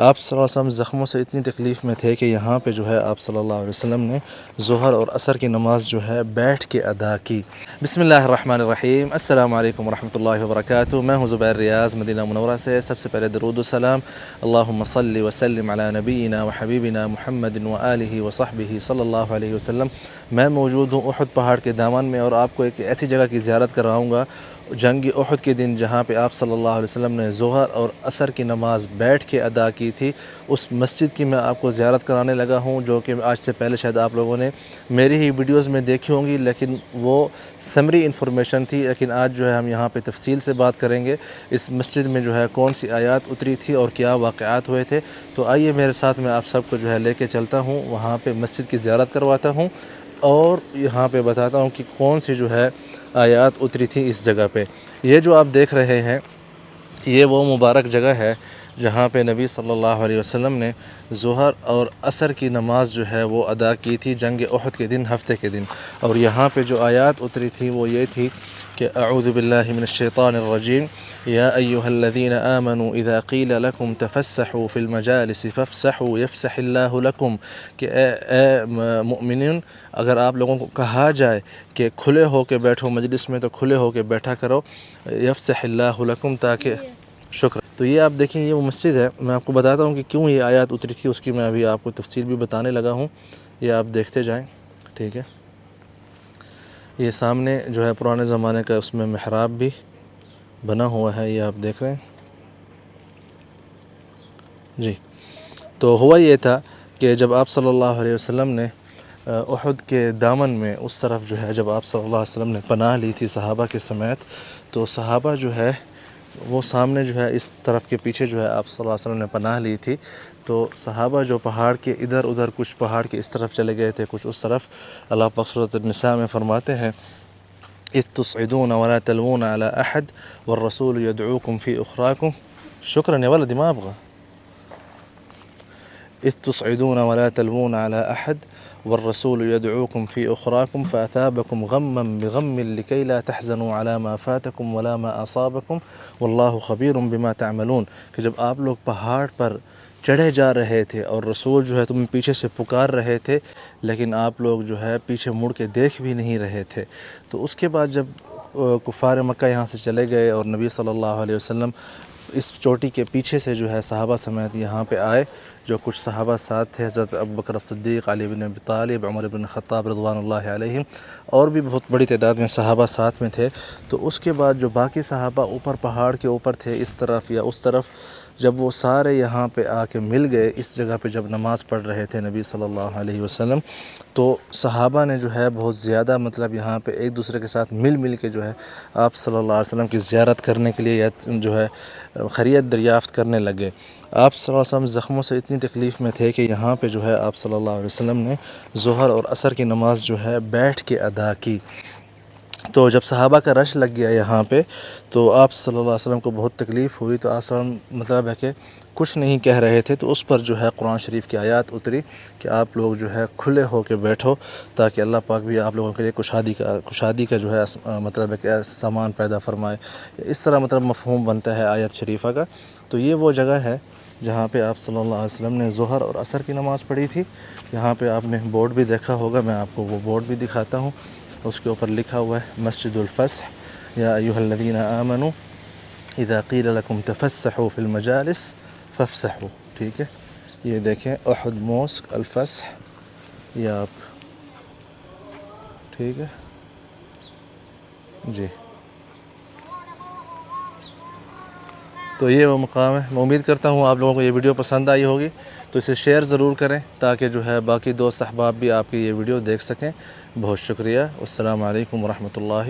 آپ صلی اللہ علیہ وسلم زخموں سے اتنی تکلیف میں تھے کہ یہاں پہ جو ہے آپ صلی اللہ علیہ وسلم نے ظہر اور عصر کی نماز جو ہے بیٹھ کے ادا کی۔ بسم اللہ الرحمن الرحیم، السلام علیکم ورحمۃ اللہ وبرکاتہ۔ میں ہوں زبیر ریاض مدینہ منورہ سے۔ سب سے پہلے درود و سلام اللہم صلی وسلم علی نبینا و حبیبنا محمد و آلہ و صحبہ صلی اللہ علیہ وسلم۔ میں موجود ہوں احد پہاڑ کے دامن میں، اور آپ کو ایک ایسی جگہ کی زیارت کراؤں گا جنگ احد کے دن جہاں پہ آپ صلی اللہ علیہ وسلم نے ظہر اور عصر کی نماز بیٹھ کے ادا کی تھی۔ اس مسجد کی میں آپ کو زیارت کرانے لگا ہوں، جو کہ آج سے پہلے شاید آپ لوگوں نے میری ہی ویڈیوز میں دیکھی ہوں گی، لیکن وہ سمری انفارمیشن تھی۔ لیکن آج جو ہے ہم یہاں پہ تفصیل سے بات کریں گے اس مسجد میں جو ہے کون سی آیات اتری تھی اور کیا واقعات ہوئے تھے۔ تو آئیے میرے ساتھ میں آپ سب کو جو ہے لے کے چلتا ہوں، وہاں پہ مسجد کی زیارت کرواتا ہوں اور یہاں پہ بتاتا ہوں کہ کون سی جو ہے آیات اتری تھی اس جگہ پہ۔ یہ جو آپ دیکھ رہے ہیں یہ وہ مبارک جگہ ہے جہاں پہ نبی صلی اللہ علیہ وسلم نے ظہر اور عصر کی نماز جو ہے وہ ادا کی تھی جنگ احد کے دن، ہفتے کے دن۔ اور یہاں پہ جو آیات اتری تھی وہ یہ تھی کہ اعوذ باللہ من الشیطان الرجیم یا ایہا الذین آمنوا اذا قیل لکم تفسحوا فی المجالس فافسحوا یفسح اللہ لکم، کہ اے مؤمنین، اگر آپ لوگوں کو کہا جائے کہ کھلے ہو کے بیٹھو مجلس میں تو کھلے ہو کے بیٹھا کرو، یفسح اللہ لکم، تاکہ شکر۔ تو یہ آپ دیکھیں یہ وہ مسجد ہے۔ میں آپ کو بتاتا ہوں کہ کیوں یہ آیات اتری تھی، اس کی میں ابھی آپ کو تفصیل بھی بتانے لگا ہوں، یہ آپ دیکھتے جائیں، ٹھیک ہے۔ یہ سامنے جو ہے پرانے زمانے کا اس میں محراب بھی بنا ہوا ہے، یہ آپ دیکھ رہے ہیں جی۔ تو ہوا یہ تھا کہ جب آپ صلی اللہ علیہ وسلم نے احد کے دامن میں اس طرف جو ہے جب آپ صلی اللہ علیہ وسلم نے پناہ لی تھی صحابہ کے سمیت، تو صحابہ جو ہے وہ سامنے جو ہے اس طرف کے پیچھے جو ہے آپ صلی اللہ علیہ وسلم نے پناہ لی تھی، تو صحابہ جو پہاڑ کے ادھر ادھر، کچھ پہاڑ کے اس طرف چلے گئے تھے، کچھ اس طرف۔ اللہ پاک سورۃ النساء میں فرماتے ہیں اذ تصعدون ولا تلوون على احد والرسول يدعوكم في اخراكم، شکرا یا ولدی ما ابغى، اذ تصعدون ولا تلوون على احد والرسول يدعوكم في اخراكم فاثابكم غما بغم لكي لا تحزنوا على ما فاتكم ولا ما اصابكم والله خبير بما تعملون، کہ جب آپ لوگ پہاڑ پر چڑھے جا رہے تھے اور رسول جو ہے تمہیں پیچھے سے پکار رہے تھے، لیکن آپ لوگ جو ہے پیچھے مڑ کے دیکھ بھی نہیں رہے تھے۔ تو اس کے بعد جب کفار مکہ یہاں سے چلے گئے اور نبی صلی اللہ علیہ وسلم اس چوٹی کے پیچھے سے جو ہے صحابہ سمیت یہاں پہ آئے، جو کچھ صحابہ ساتھ تھے، حضرت ابوبکر صدیق، علی بن ابی طالب، عمر بن خطاب رضوان اللہ علیہم، اور بھی بہت بڑی تعداد میں صحابہ ساتھ میں تھے۔ تو اس کے بعد جو باقی صحابہ اوپر پہاڑ کے اوپر تھے، اس طرف یا اس طرف، جب وہ سارے یہاں پہ آ کے مل گئے اس جگہ پہ جب نماز پڑھ رہے تھے نبی صلی اللہ علیہ وسلم، تو صحابہ نے جو ہے بہت زیادہ مطلب یہاں پہ ایک دوسرے کے ساتھ مل کے جو ہے آپ صلی اللہ علیہ وسلم کی زیارت کرنے کے لیے یا جو ہے خیریت دریافت کرنے لگے۔ آپ صلی اللہ علیہ وسلم زخموں سے اتنی تکلیف میں تھے کہ یہاں پہ جو ہے آپ صلی اللہ علیہ وسلم نے ظہر اور عصر کی نماز جو ہے بیٹھ کے ادا کی۔ تو جب صحابہ کا رش لگ گیا یہاں پہ تو آپ صلی اللہ علیہ وسلم کو بہت تکلیف ہوئی، تو آپ صلی اللہ علیہ وسلم مطلب ہے کہ کچھ نہیں کہہ رہے تھے، تو اس پر جو ہے قرآن شریف کی آیات اتری کہ آپ لوگ جو ہے کھلے ہو کے بیٹھو، تاکہ اللہ پاک بھی آپ لوگوں کے لیے کشادی کا جو ہے مطلب ہے کہ سامان پیدا فرمائے۔ اس طرح مطلب مفہوم بنتا ہے آیت شریفہ کا۔ تو یہ وہ جگہ ہے جہاں پہ آپ صلی اللہ علیہ وسلم نے ظہر اور عصر کی نماز پڑھی تھی۔ یہاں پہ آپ نے بورڈ بھی دیکھا ہوگا، میں آپ کو وہ بورڈ بھی دکھاتا ہوں۔ اس کے اوپر لکھا ہوا ہے مسجد الفسح یا ایھا الذین آمنوا اذا قیل لکم تفسحوا فی المجالس فافسحوا، ٹھیک ہے۔ یہ دیکھیں احد موسک الفسح، یہ آپ ٹھیک ہے جی۔ تو یہ وہ مقام ہے۔ میں امید کرتا ہوں آپ لوگوں کو یہ ویڈیو پسند آئی ہوگی، تو اسے شیئر ضرور کریں تاکہ جو ہے باقی دوست احباب بھی آپ کی یہ ویڈیو دیکھ سکیں۔ بہت شکریہ، السلام علیکم ورحمۃ اللہ۔